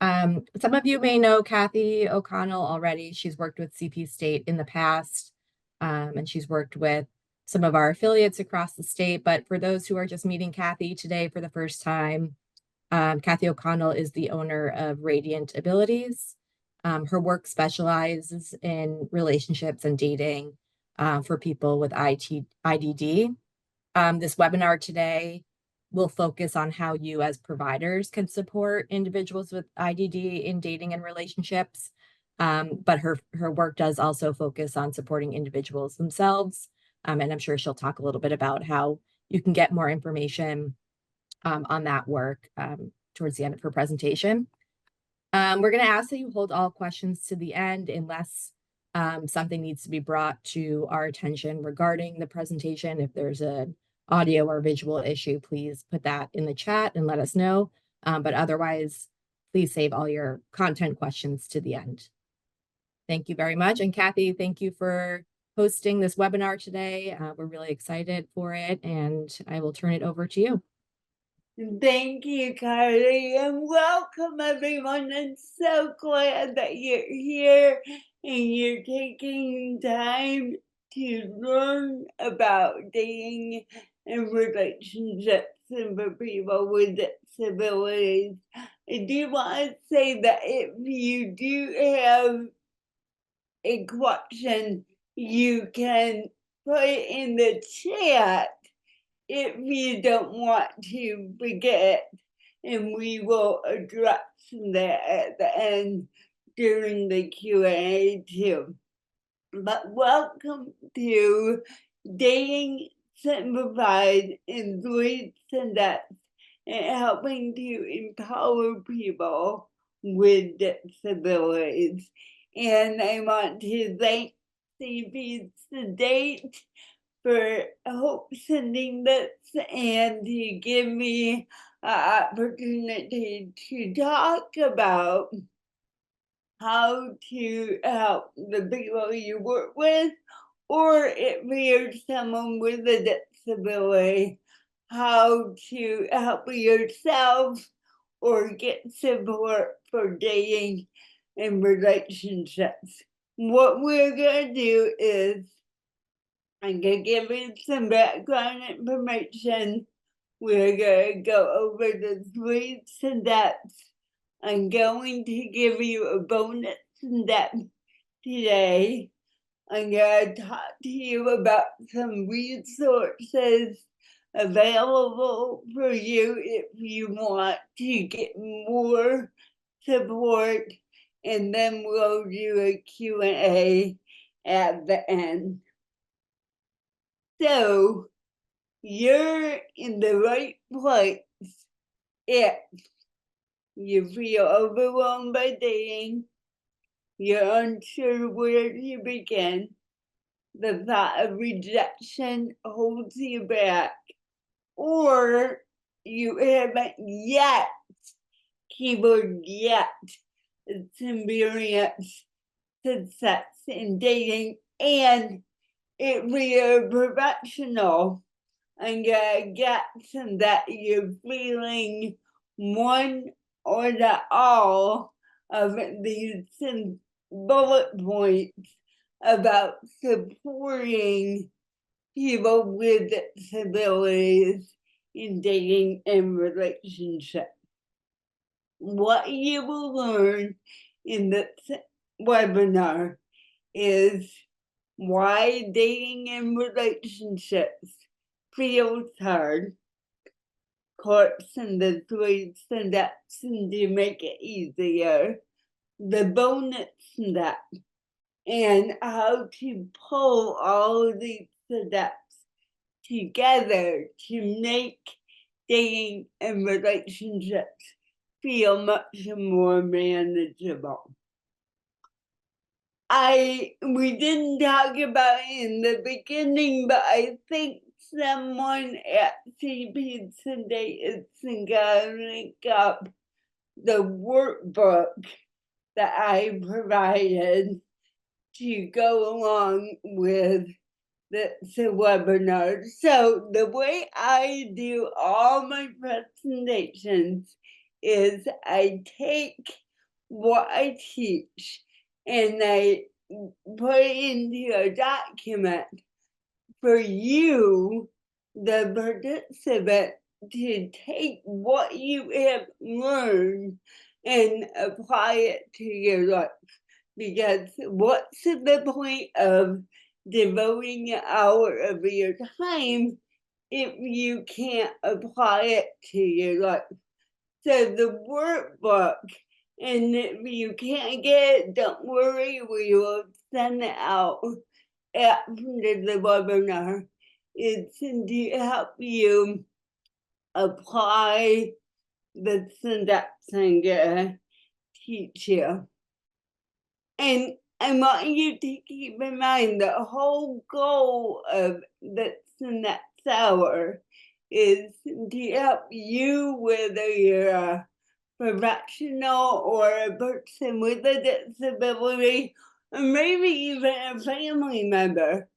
Some of you may know Kathy O'Connell already. She's worked with CP State in the past, and she's worked with some of our affiliates across the state. But for those who are just meeting Kathy today for the first time, Kathy O'Connell is the owner of Radiant Abilities. Her work specializes in relationships and dating for people with IDD. This webinar today will focus on how you as providers can support individuals with IDD in dating and relationships. But her work does also focus on supporting individuals themselves. And I'm sure she'll talk a little bit about how you can get more information on that work towards the end of her presentation. We're going to ask that you hold all questions to the end unless something needs to be brought to our attention regarding the presentation. If there's an audio or visual issue, please put that in the chat and let us know. But otherwise, please save all your content questions to the end. Thank you very much. And Kathy, thank you for hosting this webinar today. We're really excited for it, and I will turn it over to you. Thank you, Carly, and welcome everyone. I'm so glad that you're here and you're taking time to learn about dating and relationships and for people with disabilities. I do want to say that if you do have a question, you can put it in the chat if you don't want to forget, and we will address that at the end during the Q&A too. But welcome to Dating Simplified in 3 Steps and helping to empower people with disabilities. And I want to thank CP State for sending this and to give me an opportunity to talk about how to help the people you work with, or if you're someone with a disability, how to help yourself or get support for dating and relationships. What we're going to do is I'm going to give you some background information. We're going to go over the 3 steps. I'm going to give you a bonus step today. I'm going to talk to you about some resources available for you if you want to get more support, and then we'll do a Q&A at the end. So, you're in the right place if you feel overwhelmed by dating, you're unsure where to begin, the thought of rejection holds you back, or you haven't yet, keyword yet, experienced success in dating, and if you're a professional and get that you're feeling one or the all of these bullet points about supporting people with disabilities in dating and relationships. What you will learn in this webinar is why dating and relationships feels hard, course and the 3 steps to make it easier, the bonus step, and how to pull all of these steps together to make dating and relationships feel much more manageable. We didn't talk about it in the beginning, but I think someone at CP today is gonna link up the workbook that I provided to go along with the webinar. So the way I do all my presentations is I take what I teach and I put it into a document for you, the participant, to take what you have learned and apply it to your life. Because what's the point of devoting an hour of your time if you can't apply it to your life? So the workbook, and if you can't get it, don't worry, we will send it out after the webinar. It's to help you apply the steps I'm gonna teach you. And I want you to keep in mind the whole goal of the next hour is to help you, whether you're a professional or a person with a disability, or maybe even a family member,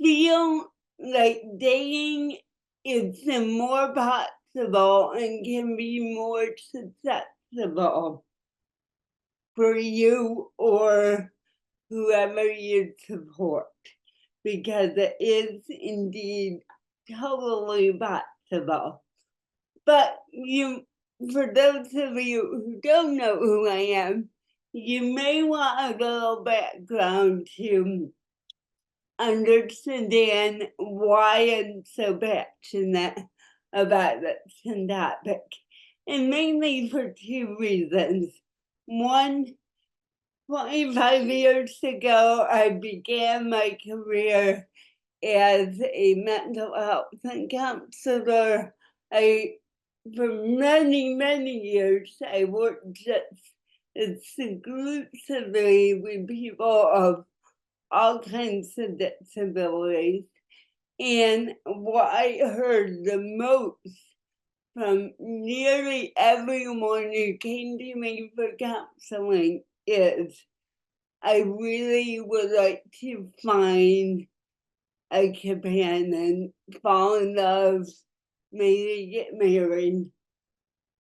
feel like dating is more possible and can be more successful for you or whoever you support, because it is indeed totally possible. But for those of you who don't know who I am, you may want a little background to understand why I'm so passionate about this topic. And mainly for two reasons. One, 25 years ago, I began my career as a mental health and counselor. For many, many years, I worked just exclusively with people of all kinds of disabilities. And what I heard the most from nearly everyone who came to me for counseling is, I really would like to find a companion, fall in love, maybe get married,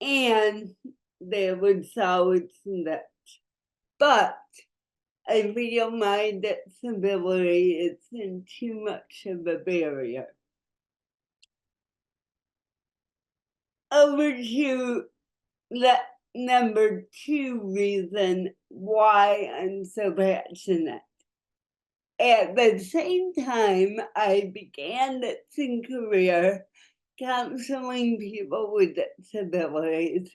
and they would solve that. But I feel my disability isn't too much of a barrier. Over to the number two reason why I'm so passionate. At the same time, I began this career counseling people with disabilities.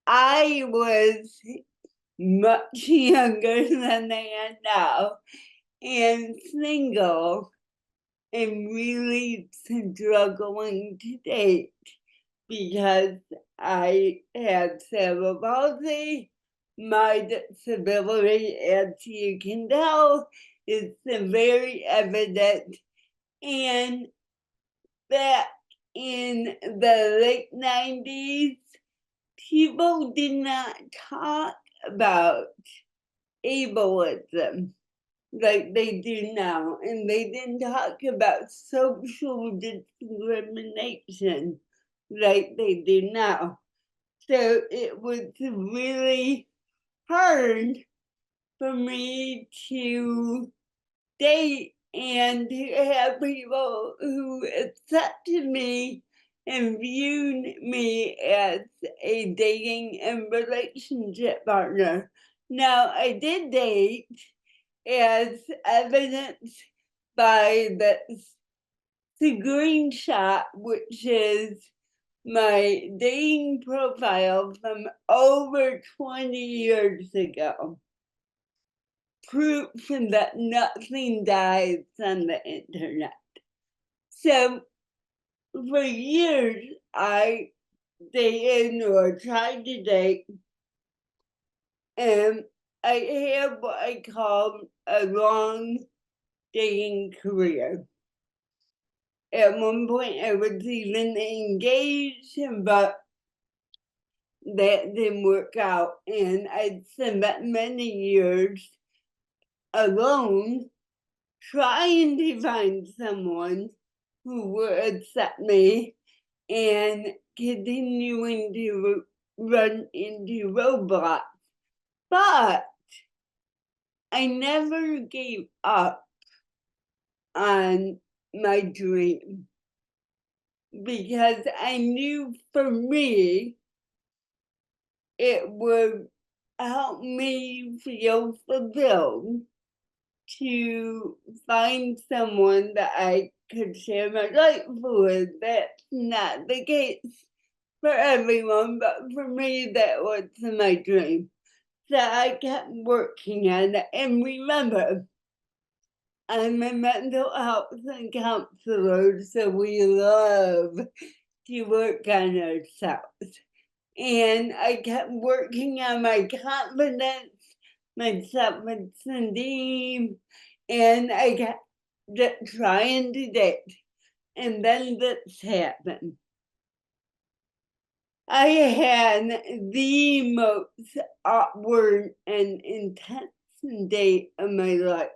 I was much younger than I am now and single and really struggling to date because I had cerebral palsy. My disability, as you can tell, is very evident. And back in the late 90s, people did not talk about ableism like they do now, and they didn't talk about social discrimination like they do now. So it was really hard for me to date and to have people who accepted me and viewed me as a dating and relationship partner. Now, I did date, as evidenced by this screenshot, which is my dating profile from over 20 years ago. Proof that nothing dies on the internet. So for years, I dated or tried to date, and I had what I call a long dating career. At one point, I was even engaged, but that didn't work out. And I spent many years alone trying to find someone who would accept me and continuing to run into roadblocks But I never gave up on my dream because I knew for me it would help me feel fulfilled to find someone that I could share my life with. That's not the case for everyone, but for me, that was my dream. So I kept working on it. And remember, I'm a mental health and counselor, so we love to work on ourselves. And I kept working on my confidence, my self-esteem, and I kept trying to date. And then this happened. I had the most awkward and intense date of my life.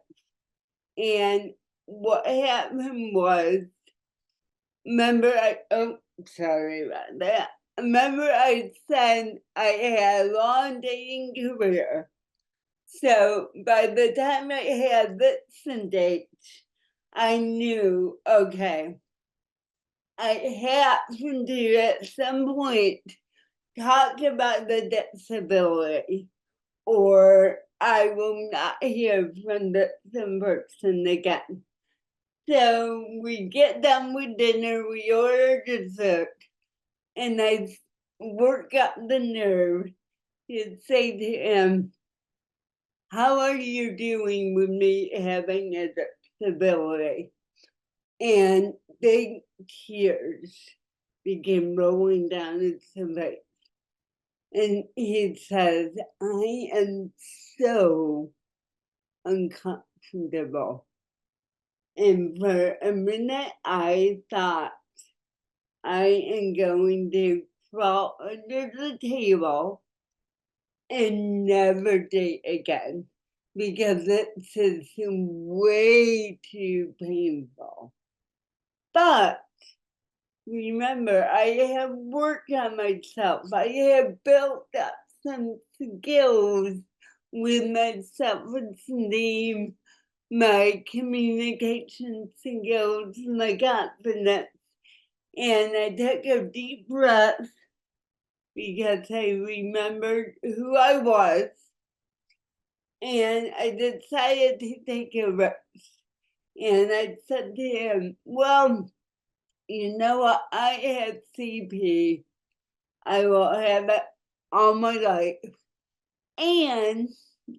And what happened was, sorry about that. Remember, I said I had a long dating career. So by the time I had this date, I knew, okay, I have to at some point talk about the disability, or I will not hear from the same person again. So we get done with dinner, we order dessert, and I work up the nerve to say to him, how are you doing with me having a disability? And big tears began rolling down his face. And he says, I am so uncomfortable. And for a minute, I thought I am going to crawl under the table and never date again because it's just way too painful. But remember, I have worked on myself. I have built up some skills with my self-esteem, my communication skills, my confidence. And I took a deep breath because I remembered who I was. And I decided to take a risk. And I said to him, well, you know what? I had CP. I will have it all my life. And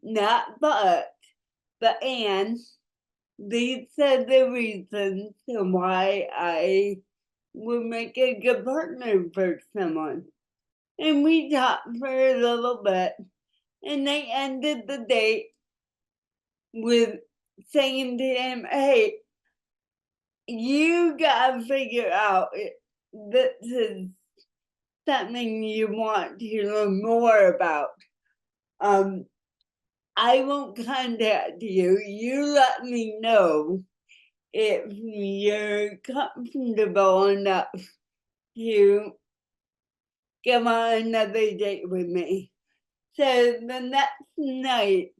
not but and these are the reasons why I would make a good partner for someone. And we talked for a little bit, and I ended the date with saying to him, hey, you gotta figure out this is something you want to learn more about. Um, I won't contact you. You let me know if you're comfortable enough to come on another date with me. So the next night,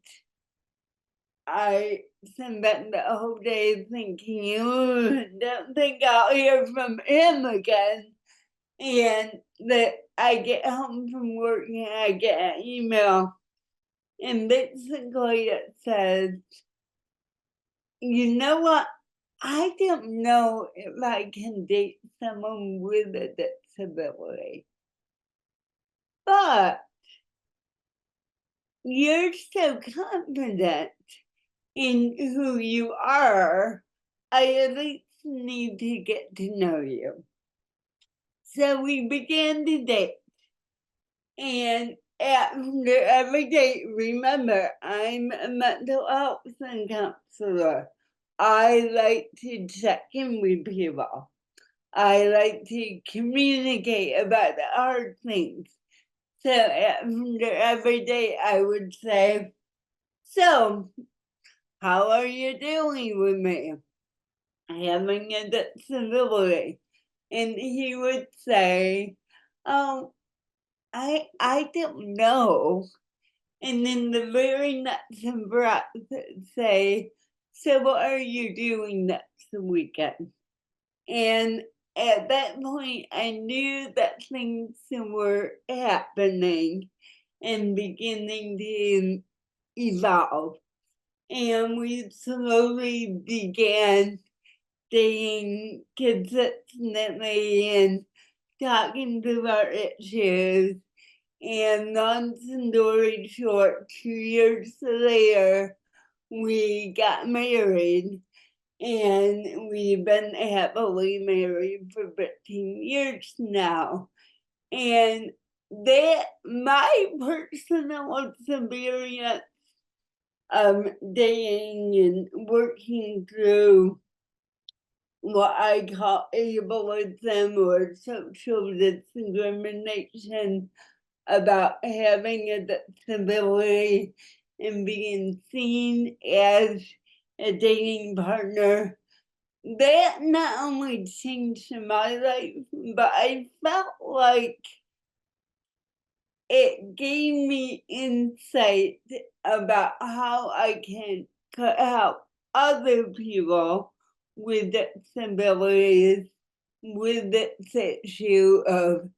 I spent the whole day thinking, don't think I'll hear from him again. And that I get home from work and I get an email, and basically it says, you know what? I don't know if I can date someone with a disability, but you're so confident in who you are. I at least need to get to know you. So we began to date. And after every date, remember, I'm a mental health and counselor. I like to check in with people. I like to communicate about the hard things. So after every day, I would say, so, how are you doing with me? Having a disability. And he would say, oh, I don't know. and then the very next breath say, "So what are you doing next weekend?" And at that point, I knew that things were happening and beginning to evolve. And we slowly began staying consistently and talking through our issues. And long story short, 2 years later, we got married, and we've been happily married for 15 years now. And that my personal experience of dating and working through what I call ableism or social discrimination about having a disability and being seen as a dating partner. That not only changed my life, but I felt like it gave me insight about how I can help other people with disabilities with this issue of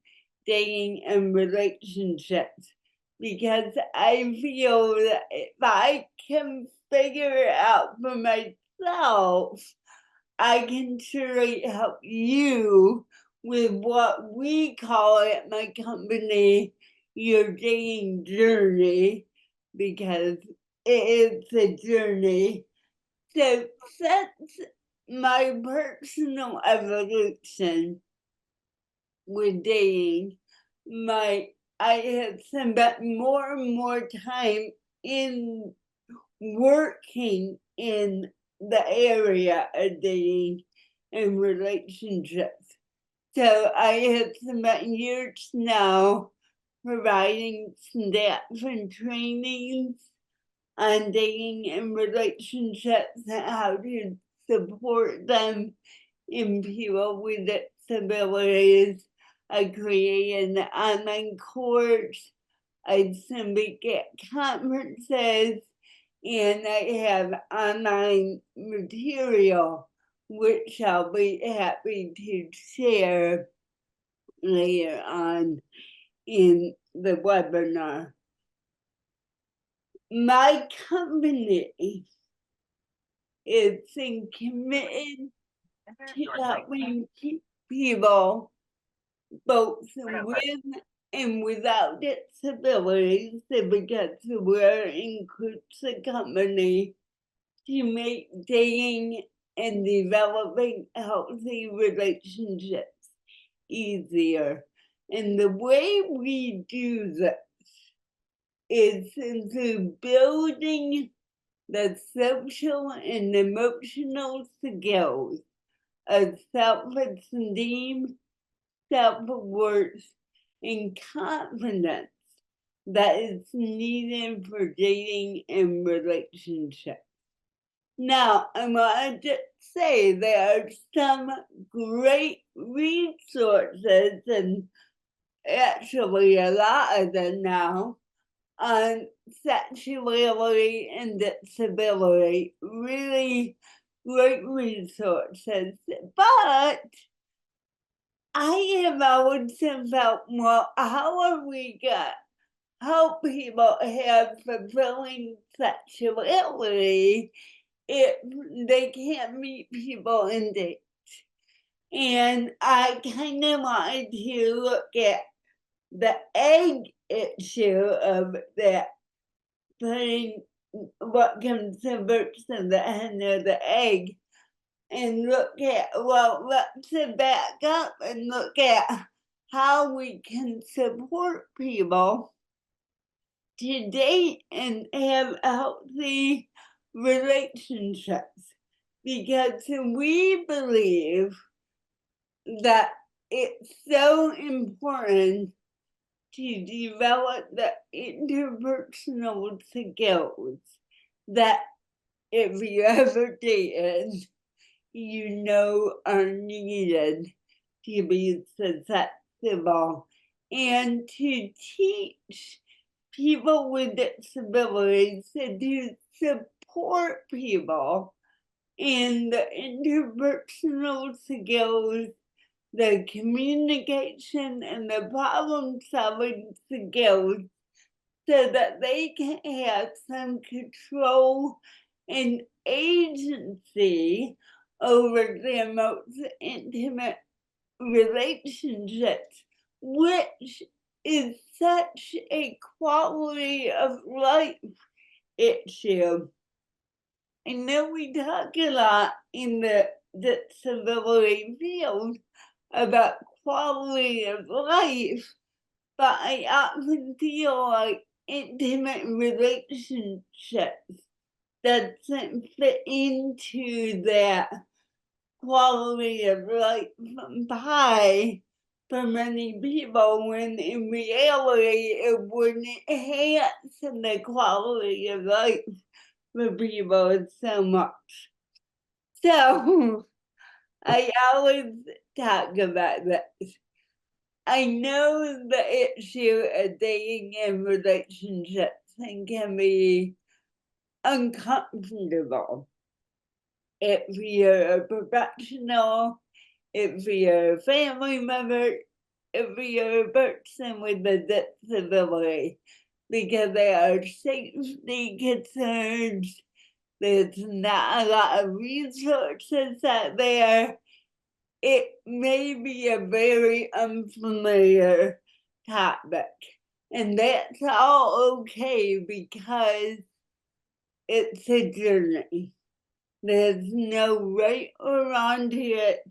dating and relationships. Because I feel that if I can figure it out for myself, I can surely help you with what we call at my company your dating journey, because it is a journey. So since my personal evolution with dating, my I have spent more and more time in working in the area of dating and relationships. So I have spent years now providing staff and trainings on dating and relationships and how to support them in people with disabilities. I created an online course. I speak at conferences, and I have online material which I'll be happy to share later on in the webinar. My company is committed to helping people both with and without disabilities, because we're an inclusive company, to make dating and developing healthy relationships easier. And the way we do this is through building the social and emotional skills of self-esteem, self-worth, and confidence that is needed for dating and relationships. Now, I want to say there are some great resources, and actually a lot of them now, on sexuality and disability. Really great resources. But I have always felt, well, how are we going to help people have fulfilling sexuality if they can't meet people in dates? And I kind of wanted to look at the egg issue of that, putting what comes first in the hen or the egg, and look at, well, let's back up and look at how we can support people to date and have healthy relationships. Because we believe that it's so important to develop the interpersonal skills that if you ever dated, you know are needed to be successful and to teach people with disabilities and to support people in the interpersonal skills, the communication, and the problem solving skills so that they can have some control and agency over their most intimate relationships, which is such a quality of life issue. I know we talk a lot in the disability field about quality of life, but I often feel like intimate relationships doesn't fit into that quality of life pie for many people, when in reality it would enhance the quality of life for people so much. So I always talk about this. I know the issue of dating and relationships and can be uncomfortable if you're a professional, if you're a family member, if you're a person with a disability, because there are safety concerns. There's not a lot of resources out there. It may be a very unfamiliar topic, and that's all okay because it's a journey. There's no right or wrong to it.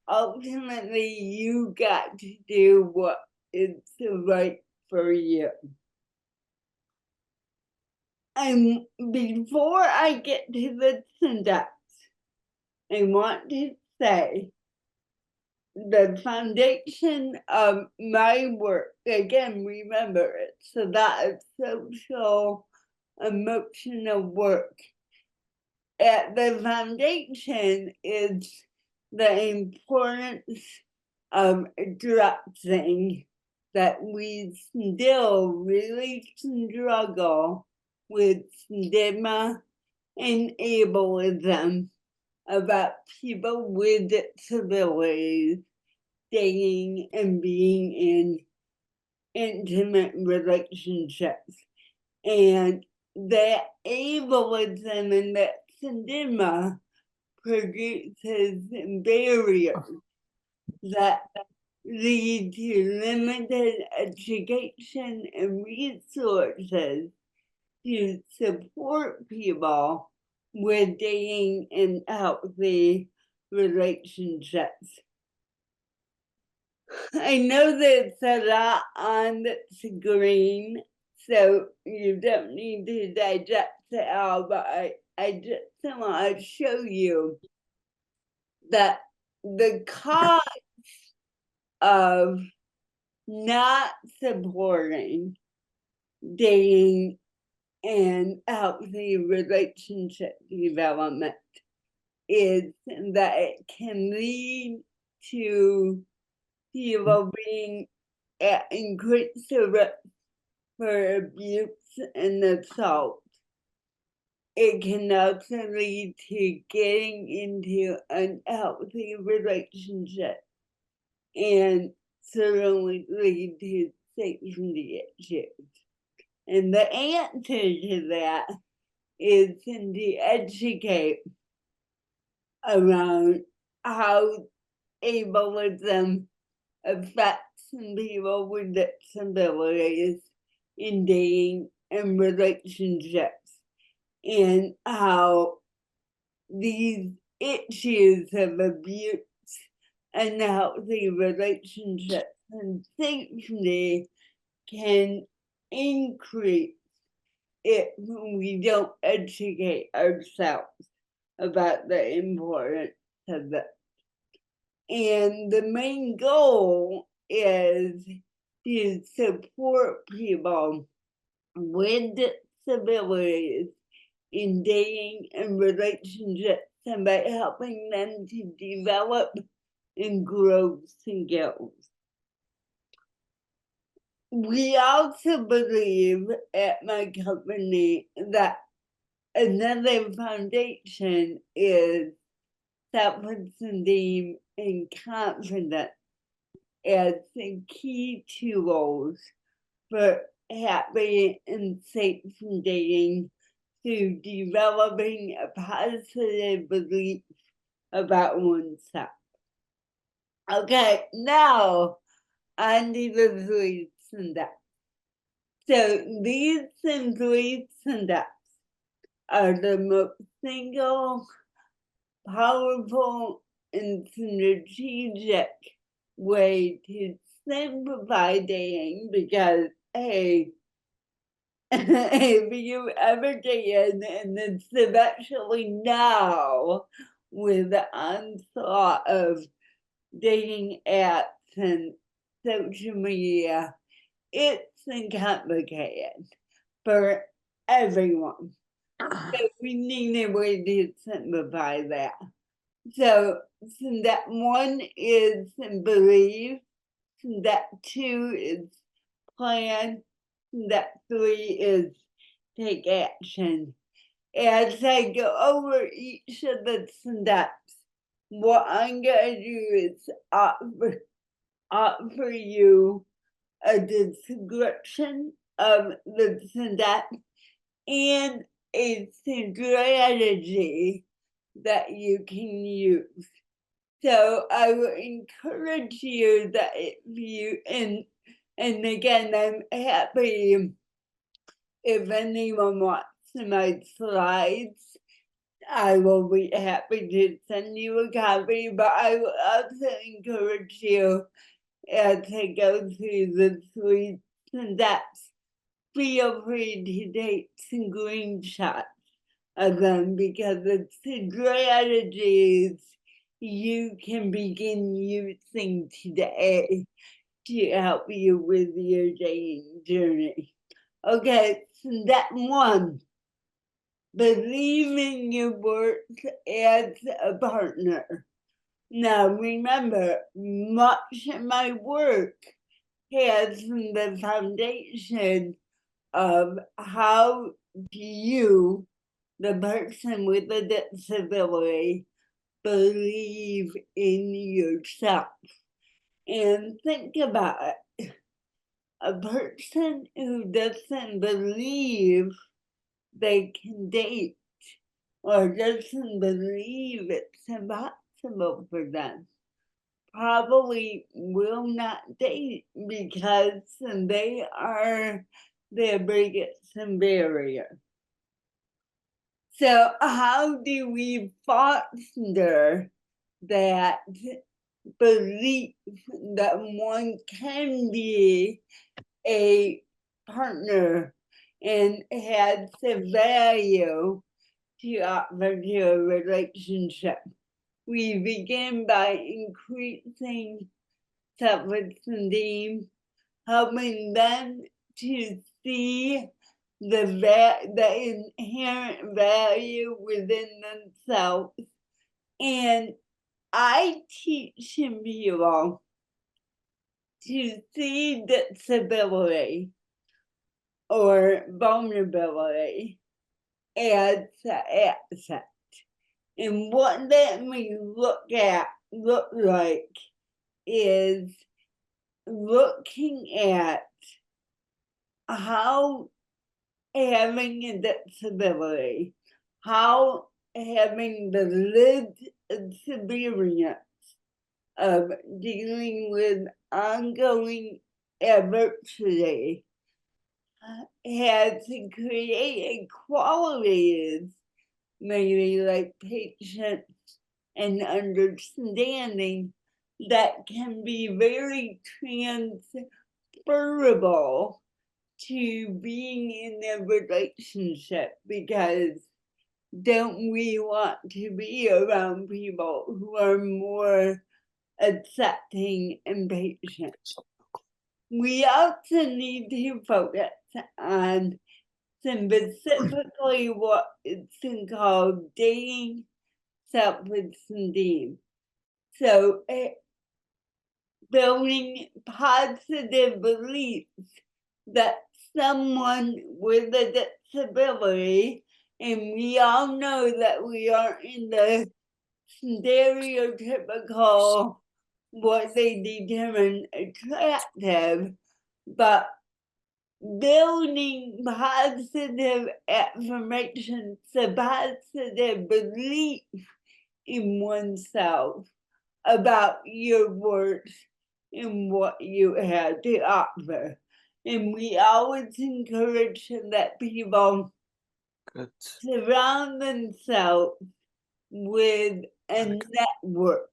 Ultimately, you got to do what is right for you. And before I get to the syntax, I want to say the foundation of my work, again, remember it's about social emotional work. At the foundation is the importance of addressing that we still really struggle with stigma and ableism about people with disabilities dating and being in intimate relationships. And that ableism and that stigma produces barriers that lead to limited education and resources to support people with dating and healthy relationships. I know there's a lot on the screen, so you don't need to digest it all, but I just want to show you that the cost of not supporting dating and healthy relationship development is that it can lead to people being at increased risk for abuse and assault. It can also lead to getting into unhealthy relationships and certainly lead to safety issues. And the answer to that is to educate around how ableism affects people with disabilities in dating and relationships, and how these issues of abuse, unhealthy relationships, and safety can increase if we don't educate ourselves about the importance of it. And the main goal is to support people with disabilities in dating and relationships, and by helping them to develop and grow skills. we also believe at my company that another foundation is self-esteem and confidence as the key tools for happy and safe dating through developing a positive belief about oneself. Okay, now on to the three steps. So these three steps are the most single, powerful, and strategic way to simplify dating because, hey, if you ever can, and it's especially now with the onslaught of dating apps and social media, it's complicated for everyone. So we need a way to simplify that. So step one is believe. Step two is plan. Step three is take action. As I go over each of the steps, what I'm gonna do is offer you a description of the step and a strategy that you can use. So I would encourage you that if you and again I'm happy if anyone wants my slides, I will be happy to send you a copy, but I will also encourage you to go through the three steps. Feel free to take screenshots of them because it's strategies you can begin using today to help you with your dating journey. Okay, step one, believe in your worth as a partner. Now remember, much of my work has the foundation of how do you, the person with a disability, believe in yourself. And think about it. A person who doesn't believe they can date or doesn't believe it's impossible for them probably will not date because they are their biggest barrier. So, how do we foster that belief that one can be a partner and has the value to offer to a relationship? We begin by increasing self-esteem, helping them to see the inherent value within themselves. And I teach people to see disability or vulnerability as an asset. And what that may look like is looking at how having a disability, how having the lived experience of dealing with ongoing adversity has created qualities, maybe like patience and understanding, that can be very transferable to being in a relationship because don't we want to be around people who are more accepting and patient? We also need to focus on specifically what it's called dating self-esteem. So building positive beliefs that someone with a disability, and we all know that we are in the stereotypical what they determine attractive, but building positive affirmations, a positive belief in oneself about your worth and what you have to offer. And we always encourage that people Good. surround themselves with a Very good. network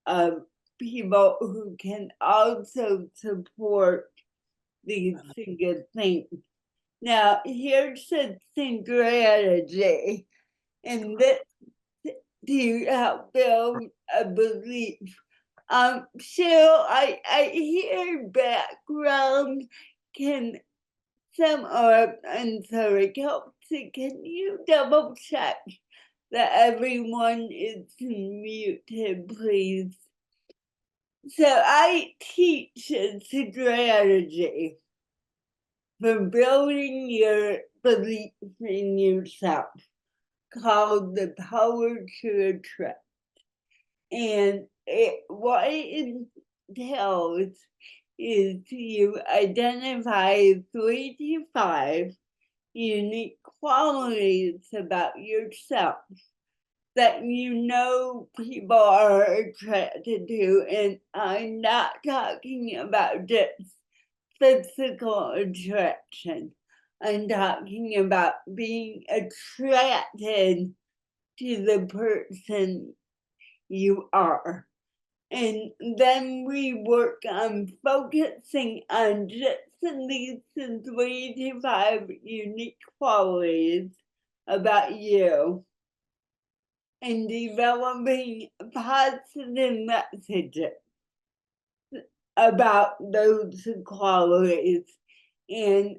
of people who can also support these good things. Now, here's a strategy, and this to help build a belief. So I hear background. Can I'm sorry, Kelsey, can you double check that everyone is muted, please? So I teach a strategy for building your belief in yourself called the power to attract. And what it entails is to identify 3 to 5 unique qualities about yourself that you know people are attracted to. And I'm not talking about just physical attraction. I'm talking about being attracted to the person you are. And then we work on focusing on just these 3 to 5 unique qualities about you and developing positive messages about those qualities. And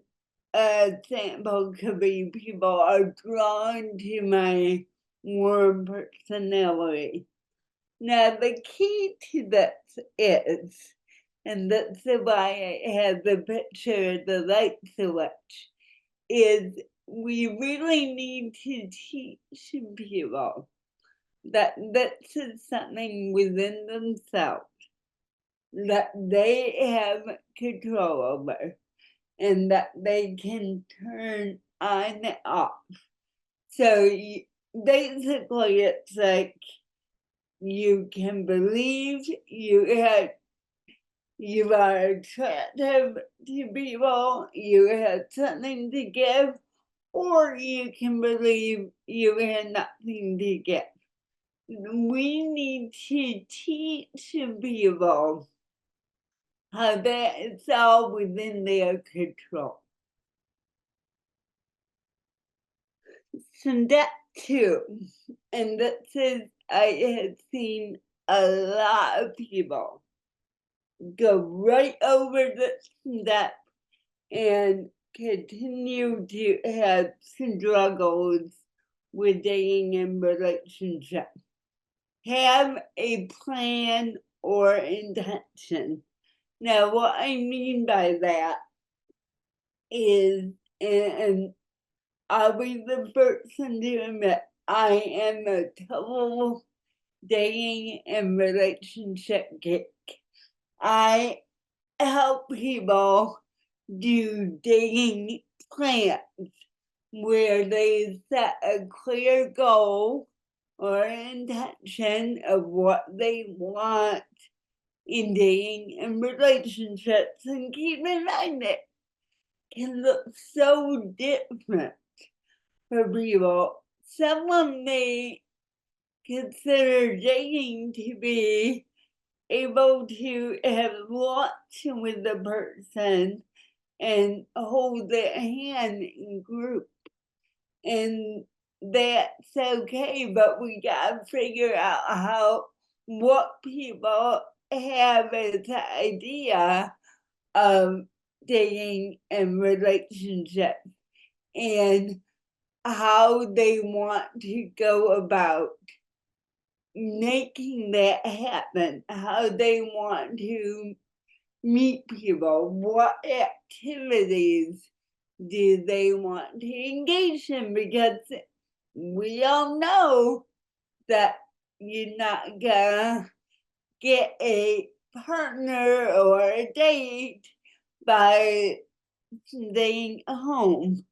an example could be people are drawn to my warm personality. Now, the key to this is, and that's why I have the picture of the light switch, is we really need to teach people that this is something within themselves that they have control over and that they can turn on and off. So basically, it's like you can believe you are attractive to people, you have something to give, or you can believe you have nothing to give. We need to teach people how that it's all within their control. Step 2, and that says I have seen a lot of people go right over this step and continue to have struggles with dating and relationships. Have a plan or intention. Now, what I mean by that is, and I'll be the person to admit, I am a total dating and relationship geek. I help people do dating plans where they set a clear goal or intention of what they want in dating and relationships. And keep in mind it can look so different for people. Someone may consider dating to be able to have lunch with the person and hold their hand in group. And that's okay, but we gotta figure out what people have as an idea of dating and relationships and how they want to go about making that happen, how they want to meet people, what activities do they want to engage in, because we all know that you're not gonna get a partner or a date by staying home.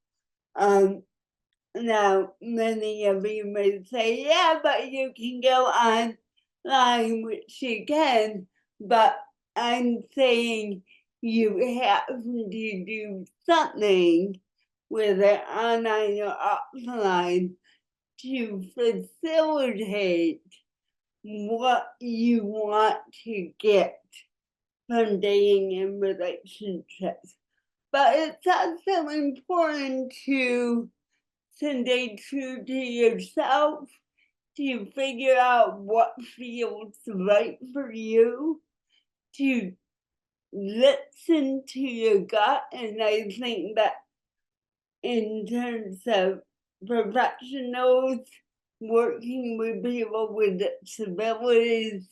Now, many of you may say, yeah, but you can go online, which you can, but I'm saying you have to do something, whether online or offline, to facilitate what you want to get from dating in relationships. But it's also important to stay true to yourself, to figure out what feels right for you, to listen to your gut. And I think that in terms of professionals working with people with disabilities,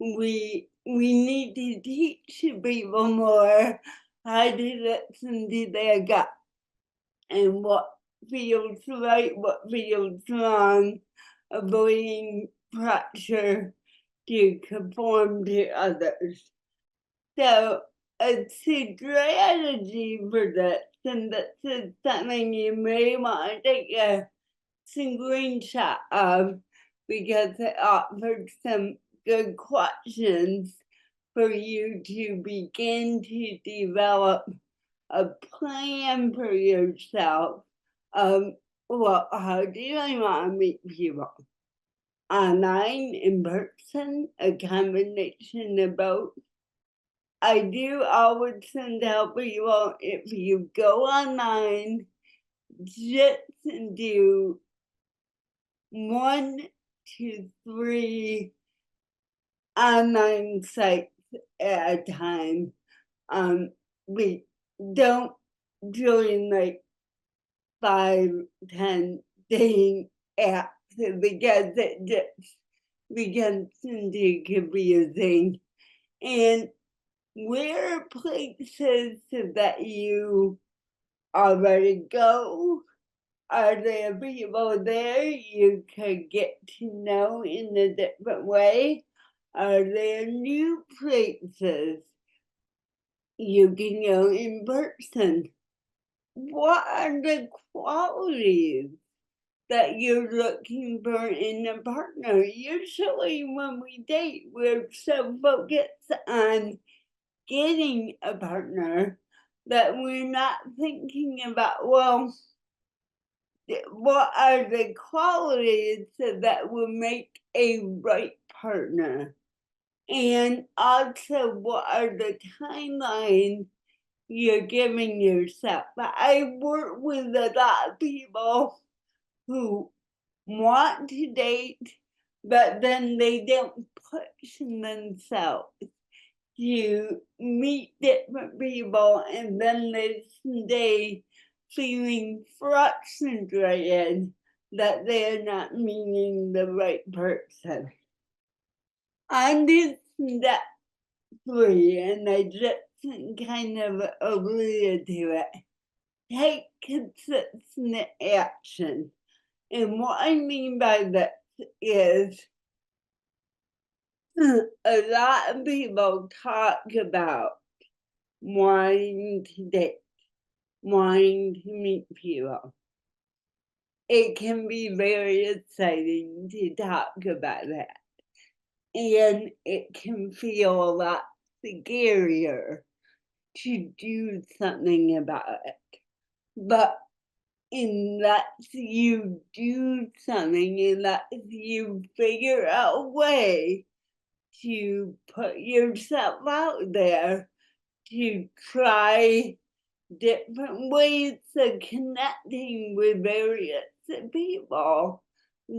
we need to teach people more how to listen to their gut and what feels right, what feels wrong, avoiding pressure to conform to others. So a strategy for this, and this is something you may want to take a screenshot of because it offers some good questions for you to begin to develop a plan for yourself of, well, how do I want to meet people? Online, in person, a combination of both. I do always tell people if you go online, just do 1 to 3 online sites at a time. We don't join like 5, 10 dating apps because it just becomes too confusing. And where are places that you already go? Are there people there you could get to know in a different way? Are there new places you can go in person? What are the qualities that you're looking for in a partner? Usually, when we date, we're so focused on getting a partner that we're not thinking about, well, what are the qualities that will make a right partner? And also, what are the timelines you're giving yourself? I work with a lot of people who want to date, but then they don't push themselves to meet different people, and then they stay feeling frustrated that they're not meeting the right person. On this step 3, and I just kind of alluded to it, take consistent action. And what I mean by that is a lot of people talk about wanting to date, wanting to meet people. It can be very exciting to talk about that. And it can feel a lot scarier to do something about it. But unless you do something, unless you figure out a way to put yourself out there, to try different ways of connecting with various people,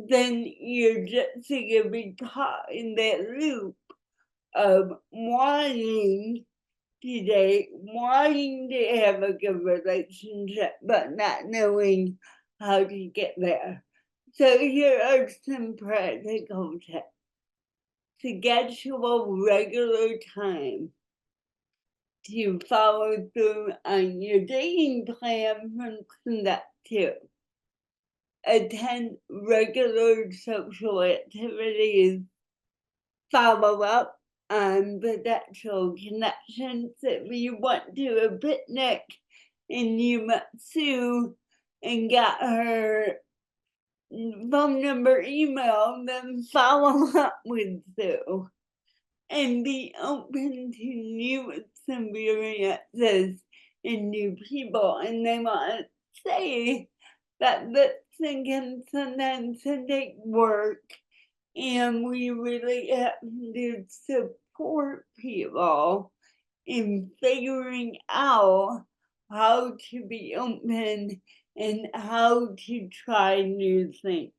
then you're just gonna be caught in that loop of wanting to date, wanting to have a good relationship, but not knowing how to get there. So here are some practical tips. schedule regular time to follow through on your dating plan from that too. Attend regular social activities, follow up on potential connections. If you went to a picnic and you met Sue and got her phone number, email, then follow up with Sue and be open to new experiences and new people. And they want to say that this thing can sometimes take work, and we really have to support people in figuring out how to be open and how to try new things.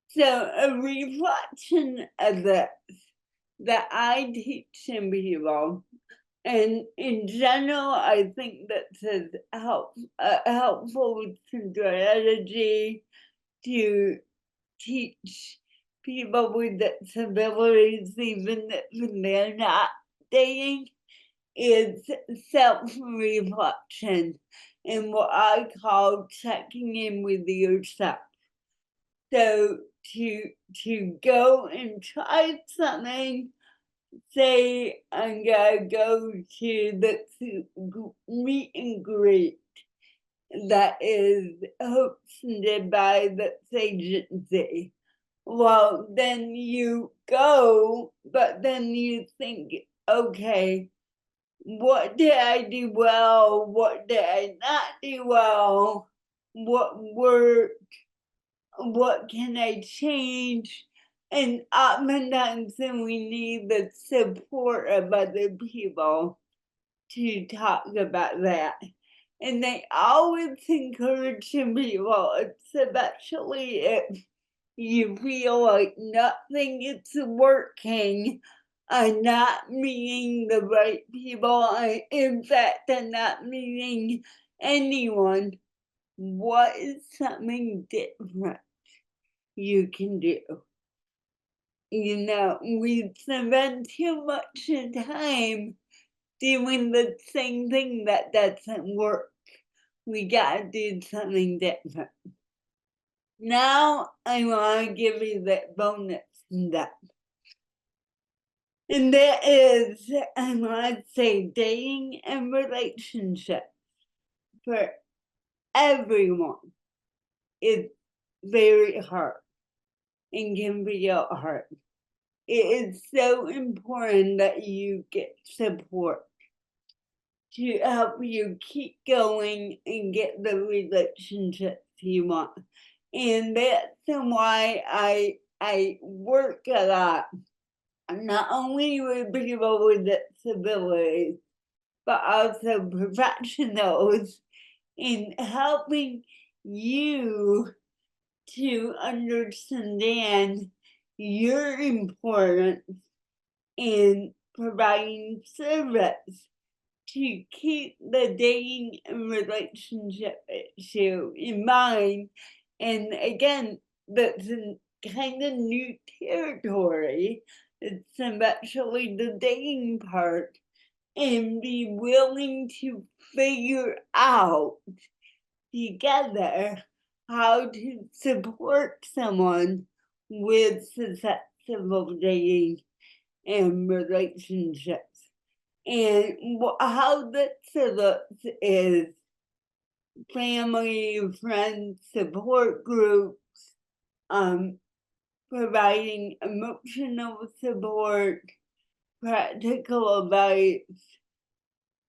So a reflection of this that I teach in people, and in general, I think this is a helpful strategy to teach people with disabilities, even if they're not dating, is self-reflection and what I call checking in with yourself. So to go and try something, say I'm gonna go to the meet and greet that is hosted by this agency. Well, then you go, but then you think, okay, what did I do well? What did I not do well? What worked? What can I change? And oftentimes then we need the support of other people to talk about that. And they always encourage people, especially if you feel like nothing is working, I'm not meeting the right people. In fact, I'm not meeting anyone. What is something different you can do? You know, we spend too much time doing the same thing that doesn't work. We gotta do something different. Now I wanna give you that bonus step. And that is, I wanna say dating and relationships for everyone is very hard and can be hard. It is so important that you get support to help you keep going and get the relationships you want. And that's why I work a lot, not only with people with disabilities, but also professionals in helping you to understand your importance in providing service to keep the dating and relationship issue in mind. And again, that's kind of new territory. It's especially the dating part, and be willing to figure out together how to support someone with successful dating and relationships. And how that looks is family, friends, support groups, providing emotional support, practical advice,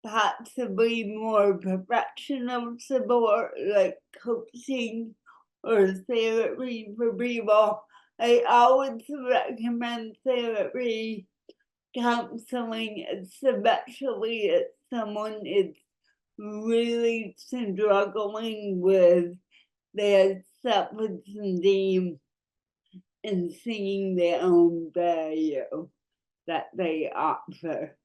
possibly more professional support like coaching or therapy for people. I always recommend therapy, counseling, especially if someone is really struggling with their self-esteem and seeing their own value that they offer.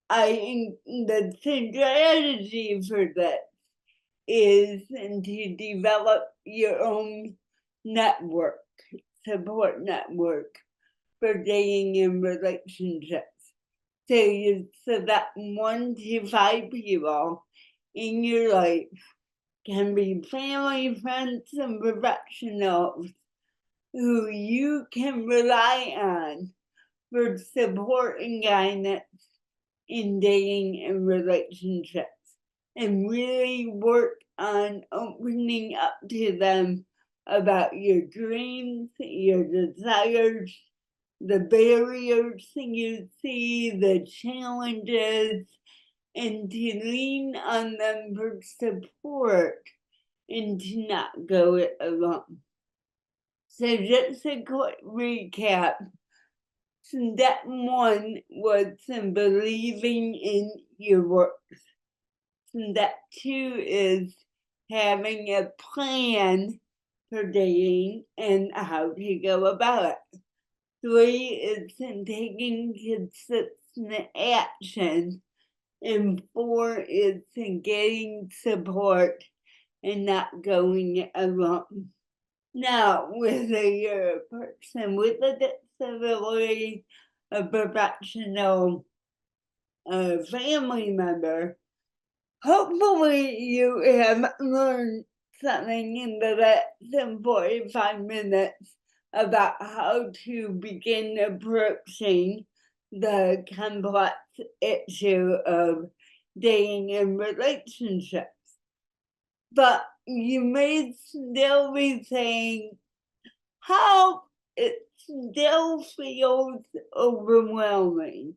The strategy for that is to develop your own network, support network. for dating and relationships. So you select 1 to 5 people in your life, can be family, friends, and professionals who you can rely on for support and guidance in dating and relationships, and really work on opening up to them about your dreams, your desires, the barriers you see, the challenges, and to lean on them for support and to not go it alone. So just a quick recap. Step 1 was believing in your work. Step 2 is having a plan for dating and how to go about it. 3 is taking consistent action. And 4 is getting support and not going it alone. Now, whether you're a person with a disability, a professional, a family member, hopefully you have learned something in the last 45 minutes about how to begin approaching the complex issue of dating and relationships. But you may still be saying, how it still feels overwhelming.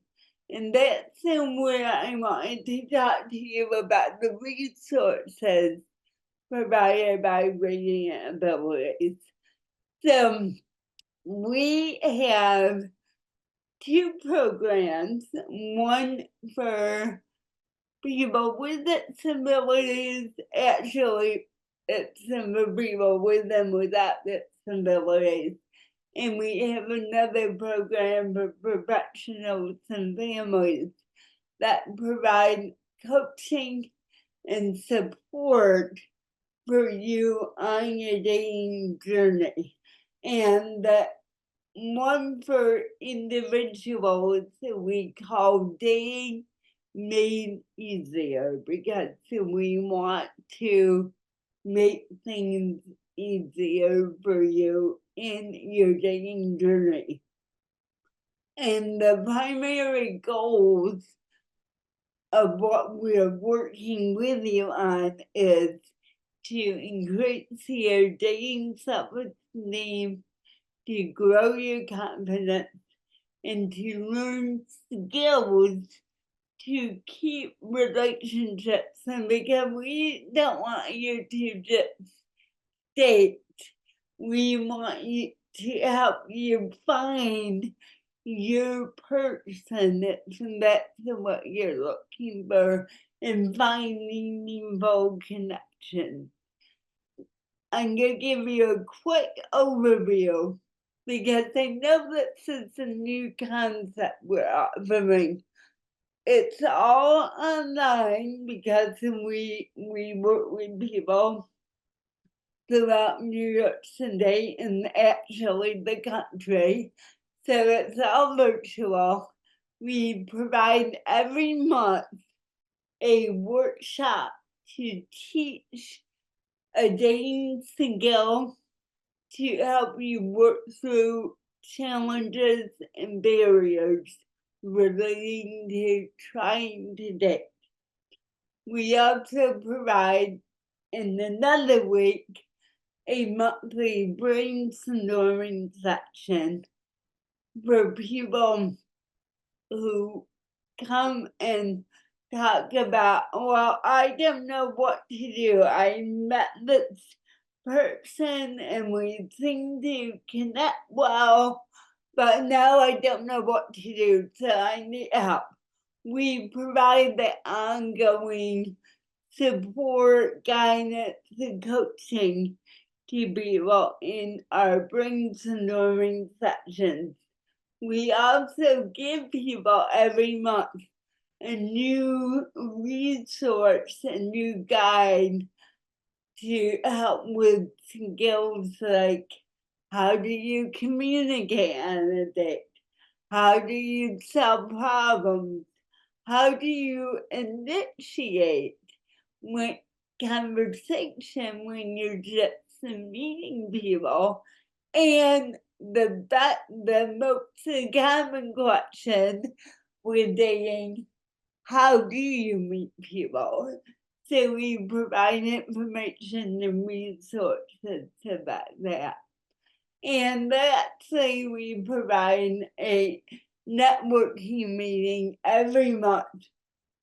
And that's where I wanted to talk to you about the resources provided by Radiant Abilities. So we have 2 programs, one for people with disabilities, actually it's for people with and without disabilities. And we have another program for professionals and families that provide coaching and support for you on your dating journey. And the one for individuals we call Dating Made Easier, because we want to make things easier for you in your dating journey. And the primary goals of what we're working with you on is to increase your dating self-esteem, to grow your confidence, and to learn skills to keep relationships. And because we don't want you to just date, we want you to help you find your person. That's what you're looking for, and finding meaningful connections. I'm going to give you a quick overview because I know this is a new concept we're offering. It's all online because we work with people throughout New York City and actually the country. So it's all virtual. We provide every month a workshop to teach a dating skill to help you work through challenges and barriers relating to trying to date. We also provide in another week a monthly brainstorming section for people who come and talk about, well, I don't know what to do. I met this person and we seem to connect well, but now I don't know what to do, so I need help. We provide the ongoing support, guidance, and coaching to people in our brainstorming sessions. We also give people every month a new resource, a new guide to help with skills like how do you communicate on a date? How do you solve problems? How do you initiate when conversation when you're just meeting people? And the most common question with dating, how do you meet people? So we provide information and resources about that. And lastly, we provide a networking meeting every month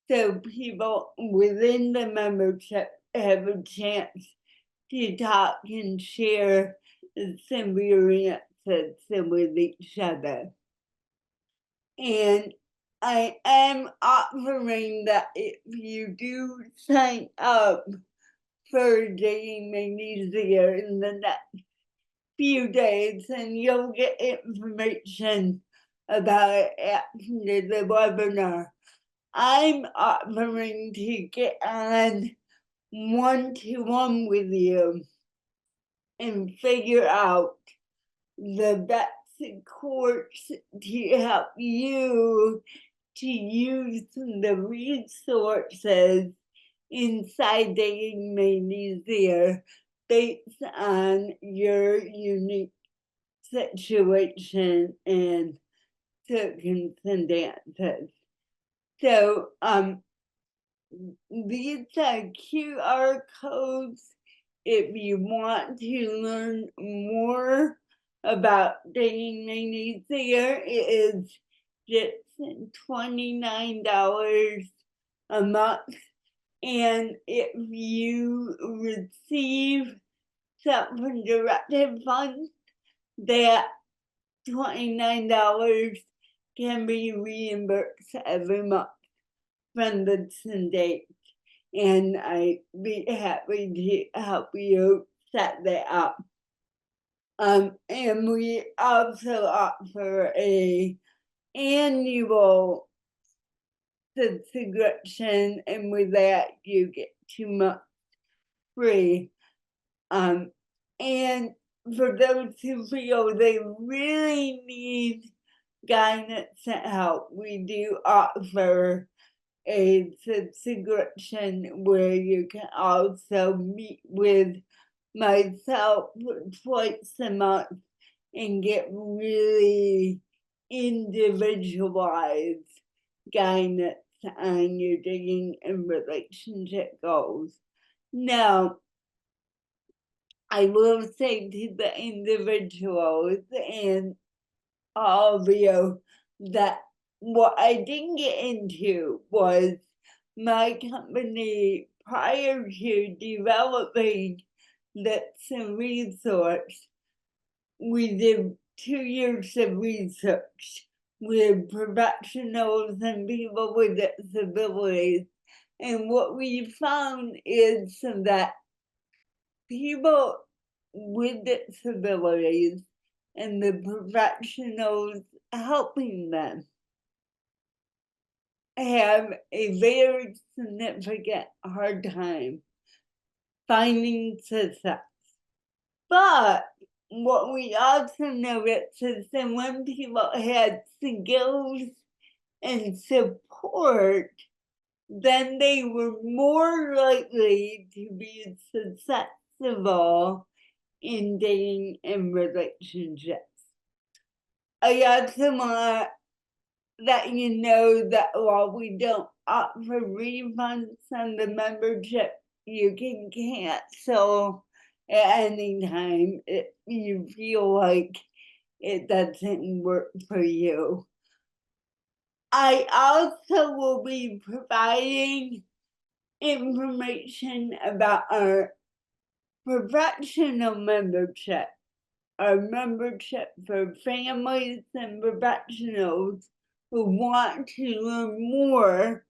so people within the membership have a chance to talk and share experiences with each other. And I am offering that if you do sign up for Dating Made Easier in the next few days, and you'll get information about it after the webinar. I'm offering to get on one-to-one with you and figure out the best course to help you to use the resources inside Dating Made Easier based on your unique situation and circumstances. So these are QR codes if you want to learn more about Dating Made Easier. It is just $29 a month. And if you receive self-directed funds, that $29 can be reimbursed every month from the date. And I'd be happy to help you set that up. And we also offer a annual subscription, and with that you get 2 months free. And for those who feel they really need guidance and help, we do offer a subscription where you can also meet with myself twice a month and get really individualized guidance on your dating and relationship goals. Now, I will say to the individuals and all of you that what I didn't get into was my company prior to developing this resource. We did 2 years of research with professionals and people with disabilities. And what we found is that people with disabilities and the professionals helping them have a very significant hard time finding success. But what we also noticed is that when people had skills and support, then they were more likely to be successful in dating and relationships. I also want to let you know that while we don't offer refunds on the membership, you can cancel at any time if you feel like it doesn't work for you. I also will be providing information about our professional membership, our membership for families and professionals who want to learn more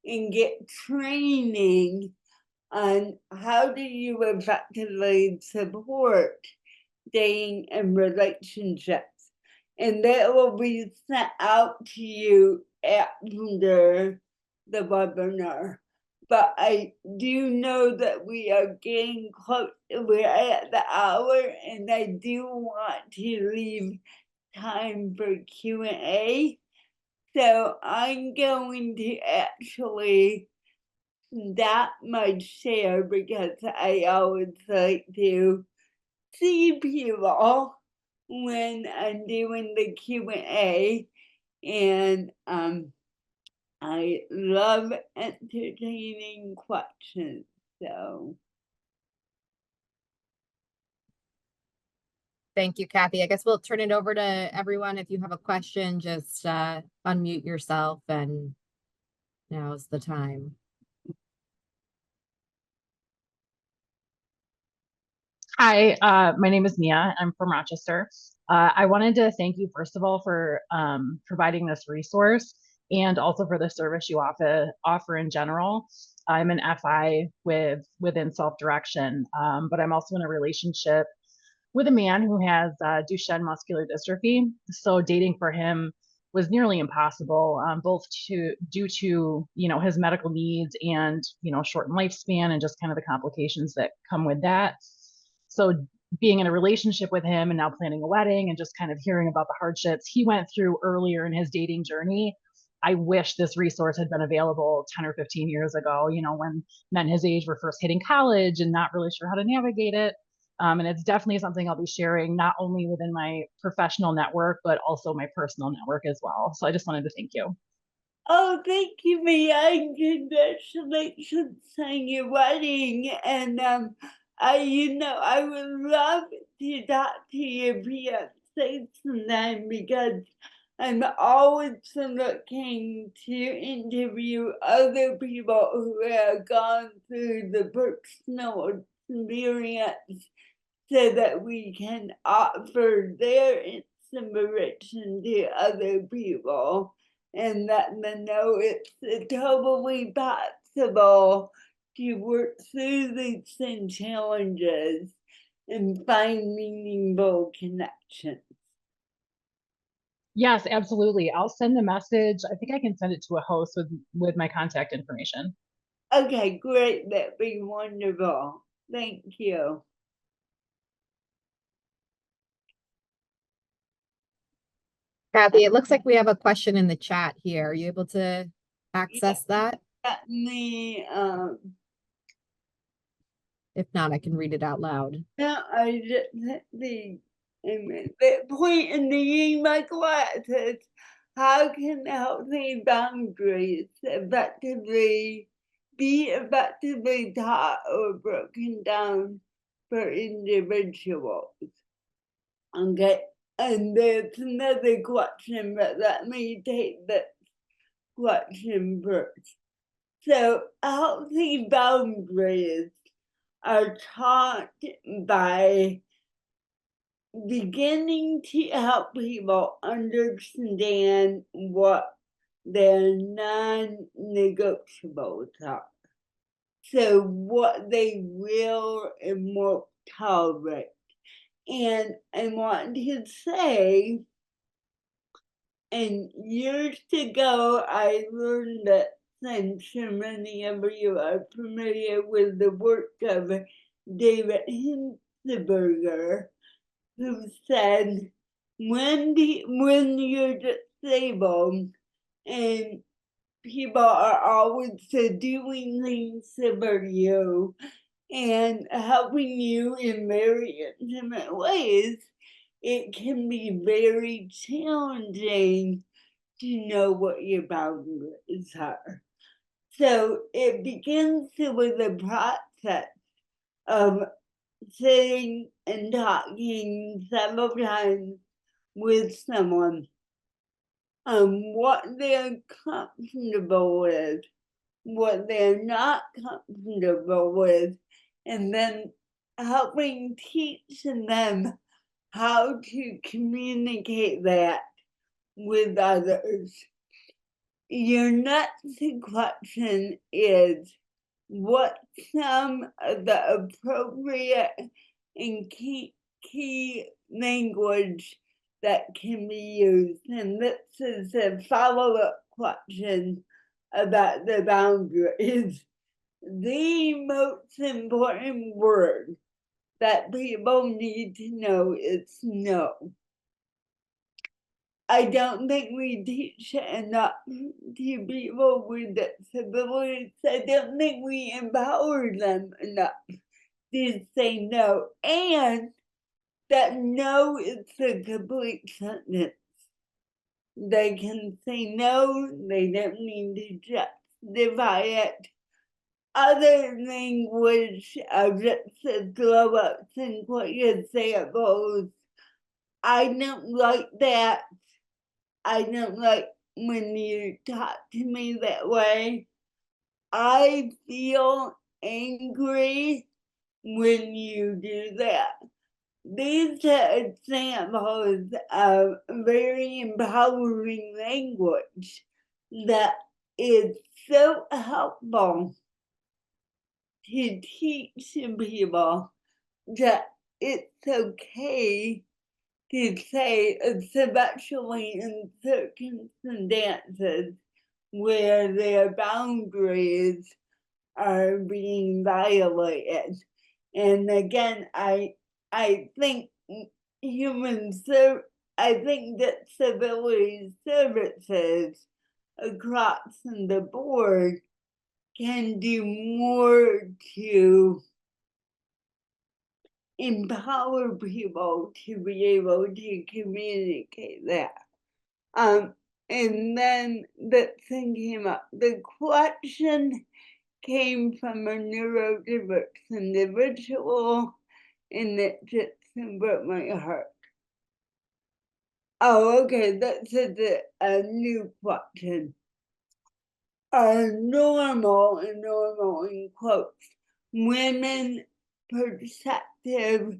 and get training on how do you effectively support dating and relationships. And that will be sent out to you after the webinar. But I do know that we are getting close, we're at the hour, and I do want to leave time for Q&A. So I'm going to actually stop my share because I always like to see people when I'm doing the Q&A, and I love entertaining questions. So Thank you, Kathy. I guess we'll turn it over to everyone. If you have a question, just unmute yourself, and now's the time. Hi, my name is Mia. I'm from Rochester. I wanted to thank you, first of all, for providing this resource and also for the service you offer in general. I'm an FI within self-direction, but I'm also in a relationship with a man who has Duchenne muscular dystrophy. So dating for him was nearly impossible, both due to his medical needs and shortened lifespan and just kind of the complications that come with that. So being in a relationship with him and now planning a wedding and just kind of hearing about the hardships he went through earlier in his dating journey, I wish this resource had been available 10 or 15 years ago, when men his age were first hitting college and not really sure how to navigate it. And it's definitely something I'll be sharing not only within my professional network, but also my personal network as well. So I just wanted to thank you. oh, thank you, Mia, and congratulations on your wedding. And I would love to talk to your fiance sometime because I'm always looking to interview other people who have gone through the personal experience so that we can offer their inspiration to other people and let them know it's totally possible to work through these same challenges and find meaningful connections. Yes, absolutely. I'll send the message. I think I can send it to a host with my contact information. Okay, great. That'd be wonderful. Thank you. Kathy, it looks like we have a question in the chat here. Are you able to Yeah, access that? me. If not, I can read it out loud. No, I just the point in needing my glasses. How can healthy boundaries be effectively taught or broken down for individuals? Okay, and there's another question, but let me take the question first. So, healthy boundaries are taught by beginning to help people understand what their non-negotiables are. So what they will and won't tolerate. And I want to say, and years ago, I learned that since so many of you are familiar with the work of David Hinsenberger, who said, when you're disabled and people are always doing things for you and helping you in very intimate ways, it can be very challenging to know what your boundaries are. So it begins with a process of sitting and talking several times with someone what they're comfortable with, what they're not comfortable with, and then helping teach them how to communicate that with others. Your next question is what some of the appropriate and key language that can be used. And this is a follow-up question about the boundaries. The most important word that people need to know is no. I don't think we teach enough to people with disabilities. I don't think we empower them enough to say no, and that no is a complete sentence. They can say no, they don't need to justify it. Other language, just to throw out some quick examples. I don't like that. I don't like when you talk to me that way. I feel angry when you do that. These are examples of very empowering language that is so helpful to teach people that it's okay to say, especially in circumstances where their boundaries are being violated. And again, I think I think that disability services across the board can do more to empower people to be able to communicate that. And then the thing came up. The question came from a neurodiverse individual, and it just broke my heart. Oh, okay, that's a new question. Are normal, and normal in quotes, women perceptive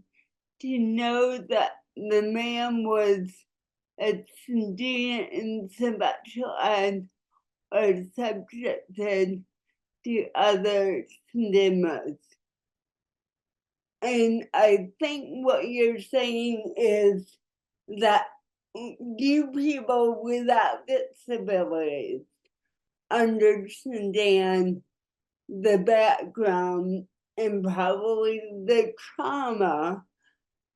to know that the man was a student in special ed or subjected to other stigmas? And I think what you're saying is that you people without disabilities understand the background and probably the trauma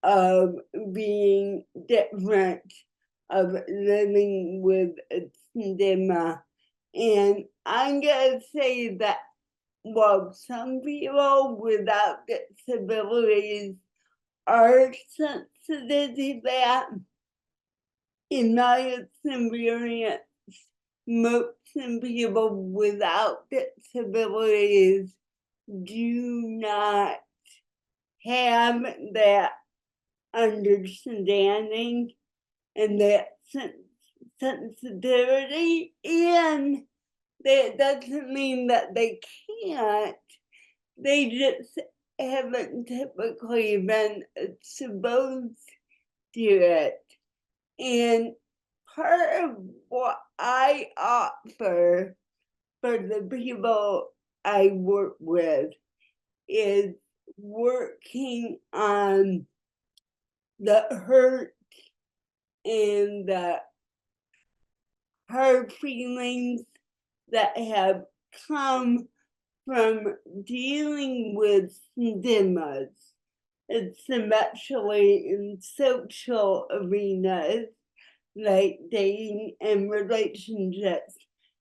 of being different, of living with a stigma. And I'm gonna say that while some people without disabilities are sensitive to that, in my experience, most people without disabilities do not have that understanding and that sensitivity, and that doesn't mean that they can't, they just haven't typically been exposed to it. And part of what I offer for the people I work with is working on the hurt and the hard feelings that have come from dealing with stigmas, especially in social arenas like dating and relationships,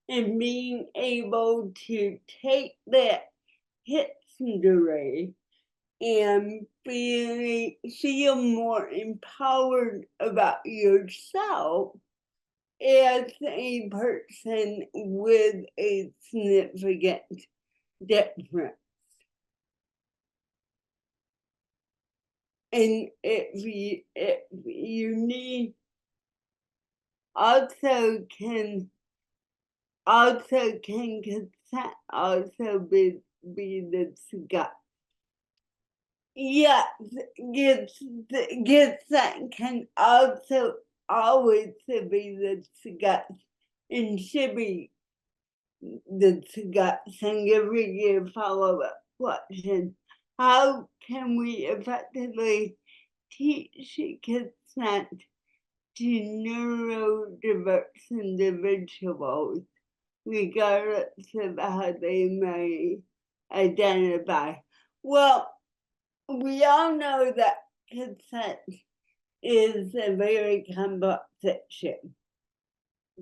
and being able to take that history and feel more empowered about yourself as a person with a significant difference. And if you need also can consent also be discussed. Yes, consent can also always be discussed and should be discussed. And giving you a follow-up question. How can we effectively teach consent to neurodiverse individuals, regardless of how they may identify? Well, we all know that consent is a very complex issue.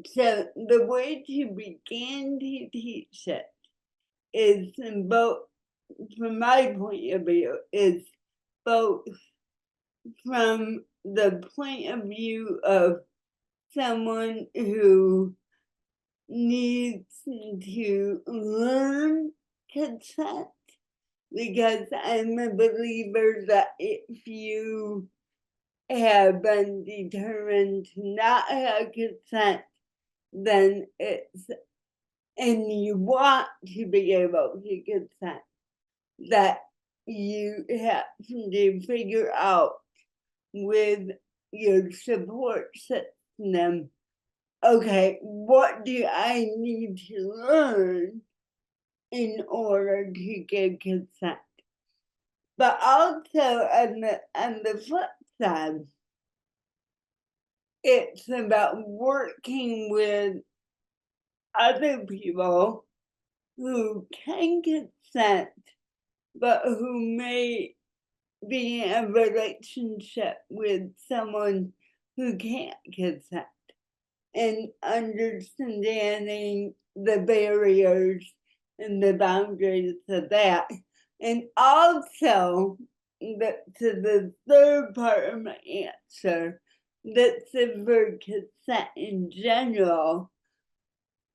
So the way to begin to teach it is in both, from my point of view, is both from the point of view of someone who needs to learn consent, because I'm a believer that if you have been determined to not have consent, then it's, and you want to be able to consent, that you have to figure out with your support system, okay, what do I need to learn in order to get consent? But also on the flip side, it's about working with other people who can consent, but who may be in a relationship with someone who can't consent, and understanding the barriers and the boundaries of that. And also, to the third part of my answer, that's for consent in general,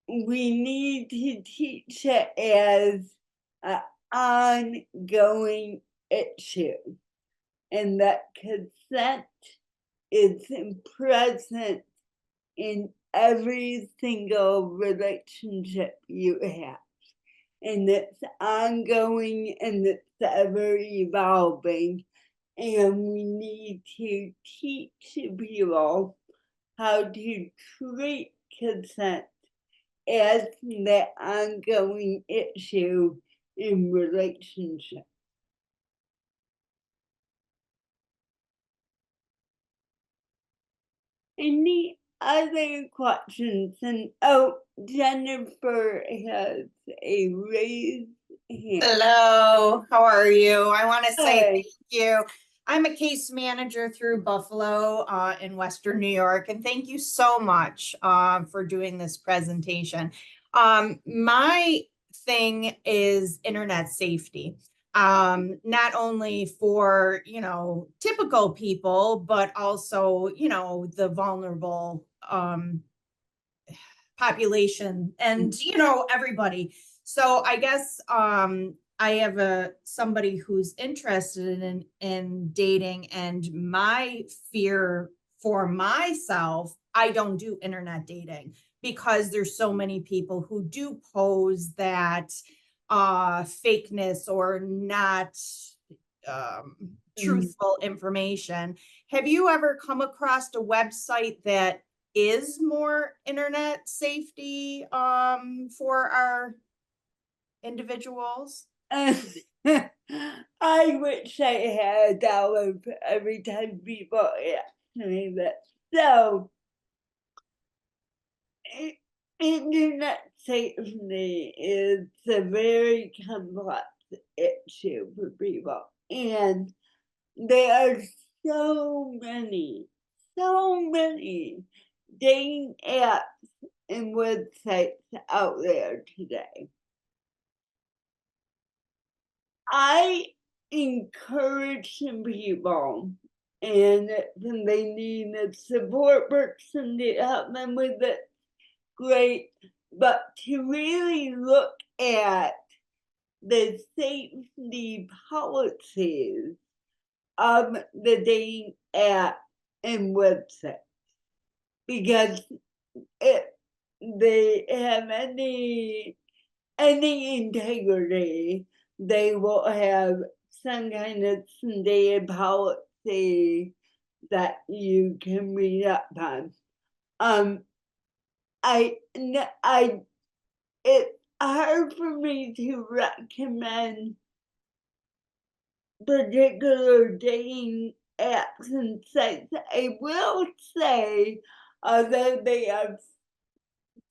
we need to teach it as an ongoing issue, and that consent is present in every single relationship you have. And it's ongoing and it's ever evolving. And we need to teach people how to treat consent as that ongoing issue in relationships. Any other questions? And oh, Jennifer has a raised hand. Hello, how are you? I want to say Hi. thank you. I'm a case manager through Buffalo in Western New York, and thank you so much for doing this presentation. My thing is internet safety, not only for, typical people, but also, the vulnerable population and, everybody. So I guess I have somebody who's interested in dating, and my fear for myself, I don't do internet dating because there's so many people who do pose that fakeness or not truthful information. Have you ever come across a website that is more internet safety for our individuals? I wish I had a dollar for every time people ask me that. So, internet safety is a very complex issue for people, and there are so many dating apps and websites out there today. I encourage some people, and when they need a support person to help them with it, great. But to really look at the safety policies of the dating app and website, because if they have any integrity, they will have some kind of data policy that you can read up on. It's hard for me to recommend particular dating apps and sites. I will say, although they are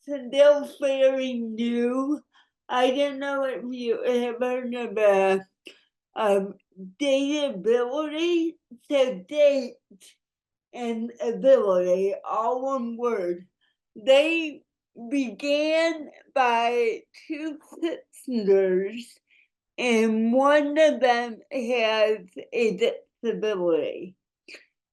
still very new, I don't know if you have heard of dateability. So date and ability, all one word. They began by two sisters, and one of them has a disability.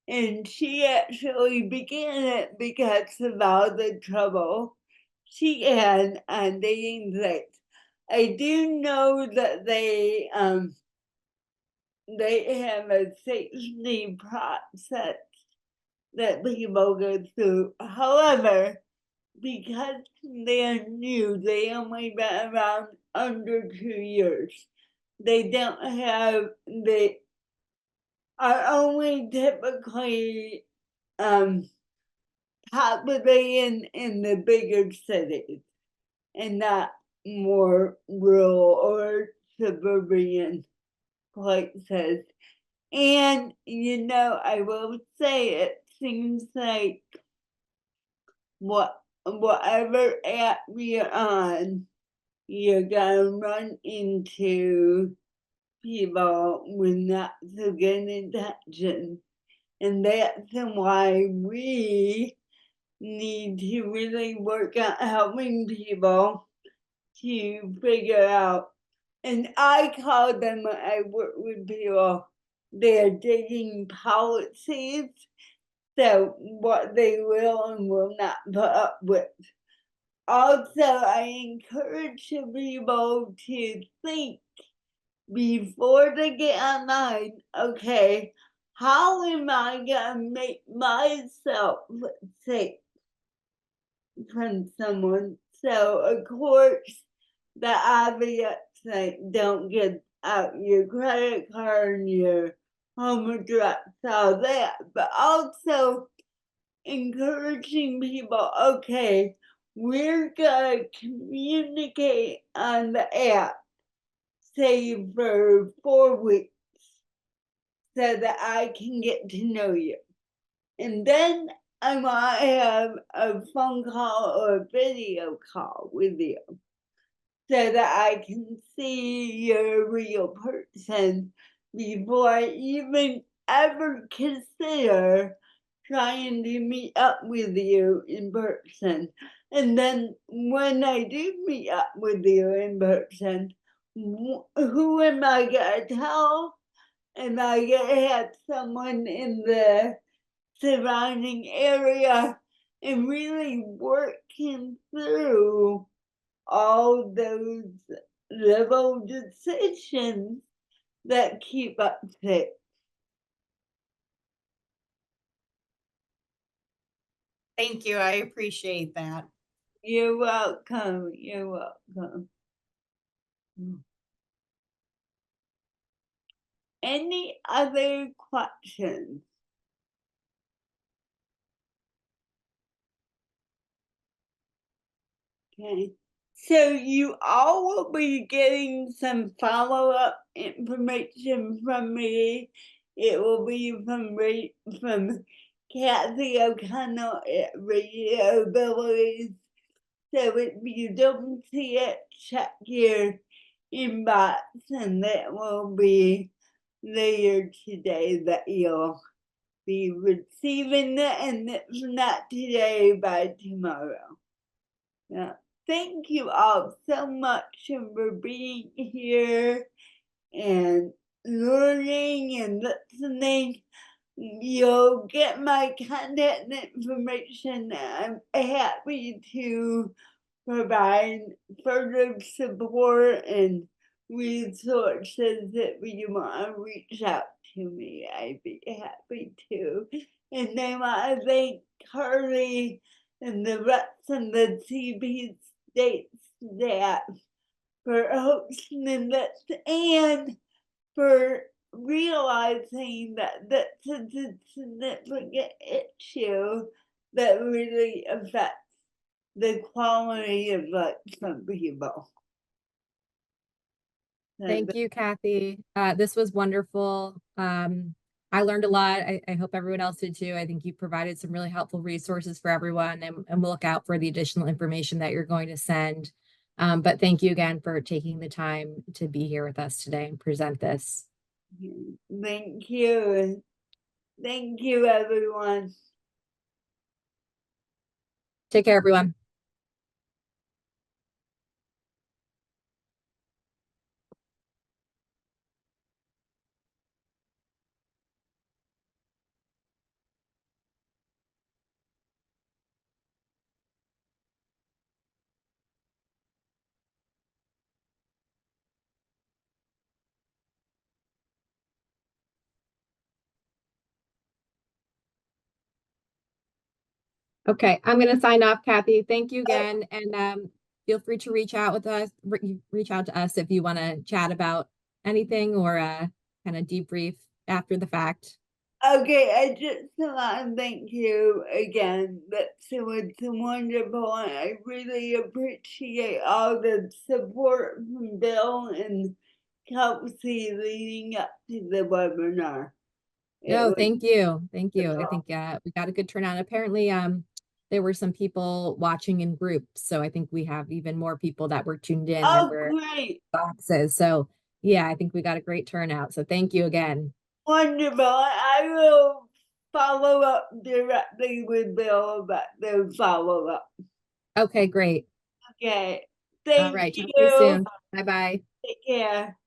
And she actually began it because of all the trouble she had on dating sites. I do know that they have a safety process that people go through. However, because they're new, they only been around under 2 years. They don't have, they are only typically populated in the bigger cities and not more rural or suburban places. And I will say it seems like whatever app you're on, you're gonna run into people with not so good intentions. And that's why we need to really work on helping people to figure out. And I call them when I work with people, they're dating policies. So what they will and will not put up with. Also, I encourage people to think before they get online, okay, how am I gonna make myself safe from someone? So of course the obvious, like, don't give out your credit card and your home address, all that, but also encouraging people, okay, we're gonna communicate on the app, say for 4 weeks, so that I can get to know you. And then I might have a phone call or a video call with you so that I can see you're a real person before I even ever consider trying to meet up with you in person. And then when I do meet up with you in person, who am I gonna tell? Am I gonna have someone in the surrounding area and really working through all those little decisions that keep us safe? Thank you. I appreciate that. You're welcome. You're welcome. Any other questions? Okay. So you all will be getting some follow-up information from me. It will be from Kathy O'Connell at Radio Abilities. So if you don't see it, check your inbox, and that will be later today that you'll be receiving it, and if not today, by tomorrow. Yeah. Thank you all so much for being here and learning and listening. You'll get my contact information. I'm happy to provide further support and resources if you want to reach out to me. I'd be happy to. And I want to thank Carly and the rest of the CP state staff for hosting this and for realizing that that's a significant issue that really affects the quality of life for people. Thank you, Kathy. This was wonderful. I learned a lot. I hope everyone else did too. I think you provided some really helpful resources for everyone, and we'll look out for the additional information that you're going to send. But thank you again for taking the time to be here with us today and present this. Thank you. Thank you, everyone. Take care, everyone. Okay, I'm going to sign off, Kathy. Thank you again. And feel free to reach out with us, reach out to us if you want to chat about anything or kind of debrief after the fact. Okay, I just want to thank you again. It was wonderful, and I really appreciate all the support from Bill and Kelsey leading up to the webinar. No, Was thank you. Thank you. I wonderful. think we got a good turnout. Apparently, there were some people watching in groups. So I think we have even more people that were tuned in than Oh, were great. boxes. So yeah, I think we got a great turnout. So thank you again. Wonderful. I will follow up directly with Bill about the follow up. Okay, great. Okay. All Thank right. Talk to you you. soon. Bye-bye. Take care.